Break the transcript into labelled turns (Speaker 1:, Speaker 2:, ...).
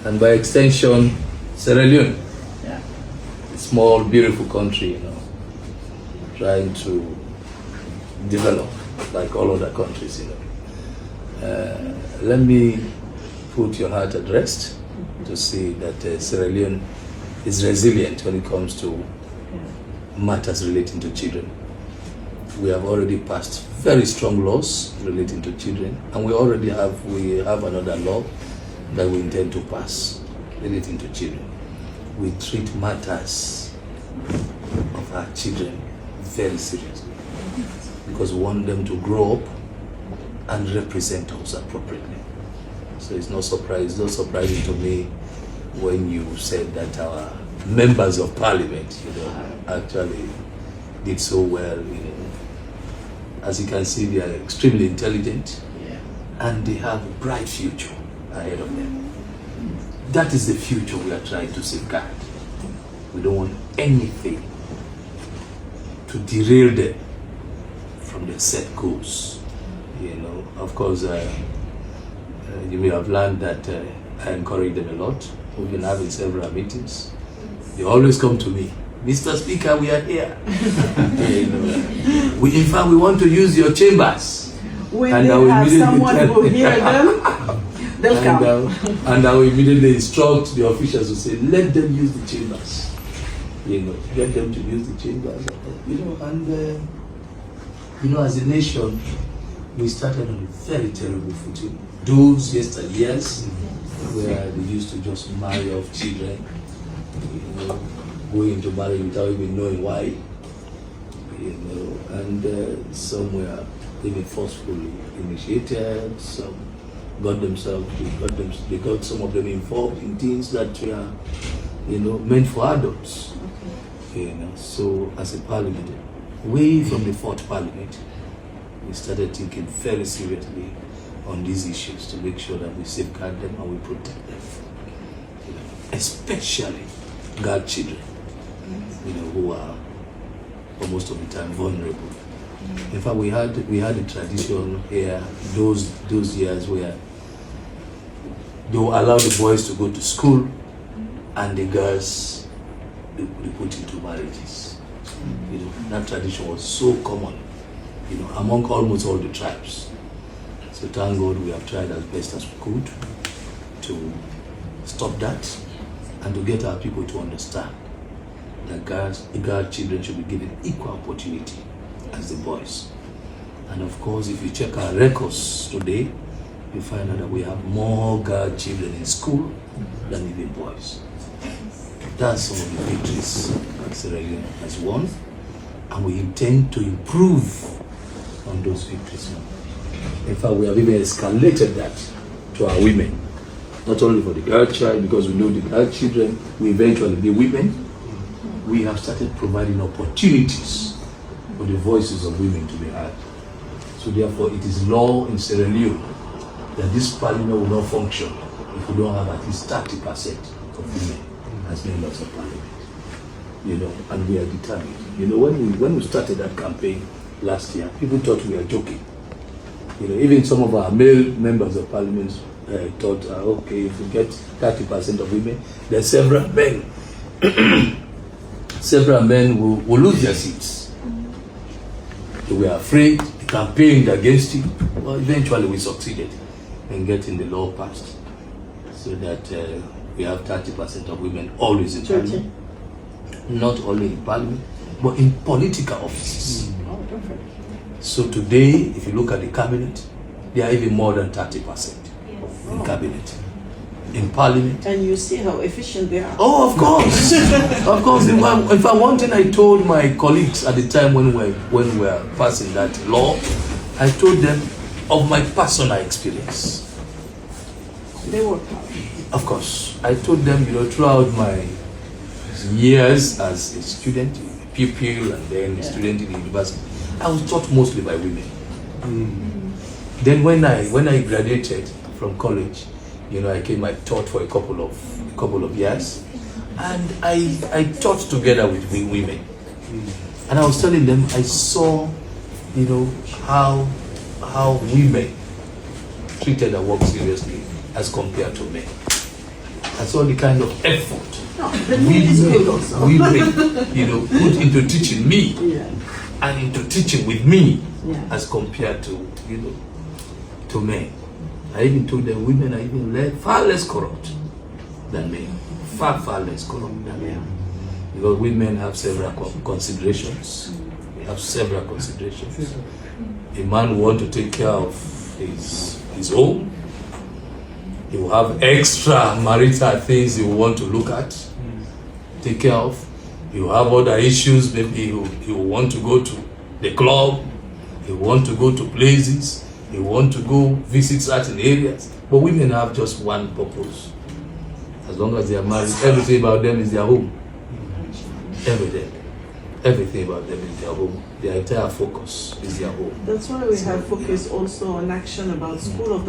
Speaker 1: and by extension, Sierra Leone.
Speaker 2: Yeah.
Speaker 1: A small, beautiful country, you know, trying to develop like all other countries, you know. Let me put your heart at rest to see that Sierra Leone is resilient when it comes to matters relating to children. We have already passed very strong laws relating to children, and we have another law that we intend to pass relating to children. We treat matters of our children very seriously because we want them to grow up and represent us appropriately. So it's not surprising to me when you said that our members of parliament, you know, actually did so well. You know, as you can see, they are extremely intelligent, and they have a bright future ahead of them. That is the future we are trying to safeguard. We don't want anything to derail them from their set goals. You know, of course, you may have learned that I encourage them a lot. We've been having several meetings. They always come to me, Mr. Speaker, we are here. You know, in fact, we want to use your chambers.
Speaker 2: When and they have someone who hear them, they'll come.
Speaker 1: And I will immediately instruct the officials to say, let them use the chambers. You know, get them to use the chambers. You know, and you know, as a nation, we started on a very terrible footing. Those yesteryears where they used to just marry off children, you know, going into marriage without even knowing why, you know, and some were even forcefully initiated, some they got some of them involved in things that were, you know, meant for adults. You know, so as a parliament, way from the fourth parliament, we started thinking very seriously on these issues to make sure that we safeguard them and we protect them. You know, especially girl children, you know, who are for most of the time vulnerable. In fact, we had a tradition here those years where they will allow the boys to go to school and the girls they put into marriages. You know, that tradition was so common, you know, among almost all the tribes. So thank God we have tried as best as we could to stop that and to get our people to understand that girl children should be given equal opportunity as the boys. And of course, if you check our records today, you find out that we have more girl children in school than even boys. That's some of the victories that Sierra Leone has won, and we intend to improve on those victories now. In fact, we have even escalated that to our women, not only for the girl child, because we know the girl children will eventually be women. We have started providing opportunities for the voices of women to be heard. So therefore, it is law in Sierra Leone that this parliament will not function if we don't have at least 30% of women as members of parliament. You know, and we are determined. You know, when we started that campaign last year, people thought we were joking. You know, even some of our male members of parliament thought, okay, if we get 30% of women, then several men will lose their seats. They were afraid, they campaigned against it. Well, eventually we succeeded in getting the law passed so that we have 30% of women always in parliament. Not only in parliament, but in political offices. So today, if you look at the cabinet, there are even more than 30% in cabinet. In parliament.
Speaker 2: And you see how efficient they are.
Speaker 1: Oh, of course. Of course. In fact, one thing I told my colleagues at the time when we were passing that law, I told them of my personal experience.
Speaker 2: They work hard.
Speaker 1: Of course. I told them, you know, throughout my years as a student, a pupil, and then a student in the university, I was taught mostly by women. Then when I graduated from college, you know, I taught for a couple of years, and I taught together with women. And I was telling them I saw, you know, how women treated their work seriously as compared to men. I saw the kind of effort
Speaker 2: No, the need is good also.
Speaker 1: women, put into teaching me
Speaker 2: Yeah.
Speaker 1: and into teaching with me,
Speaker 2: Yeah.
Speaker 1: as compared to, to men. I even told them women are even far less corrupt than men. Far, far less corrupt than men. Because women have several considerations. We have several considerations. A man will want to take care of his home. He will have extra marital things he will want to look at, take care of. He will have other issues. Maybe he will want to go to the club. He will want to go to places. He will want to go visit certain areas. But women have just one purpose. As long as they are married, everything about them is their home. Everything about them is their home. Their entire focus is their home.
Speaker 2: That's why we have focused also on action about School of the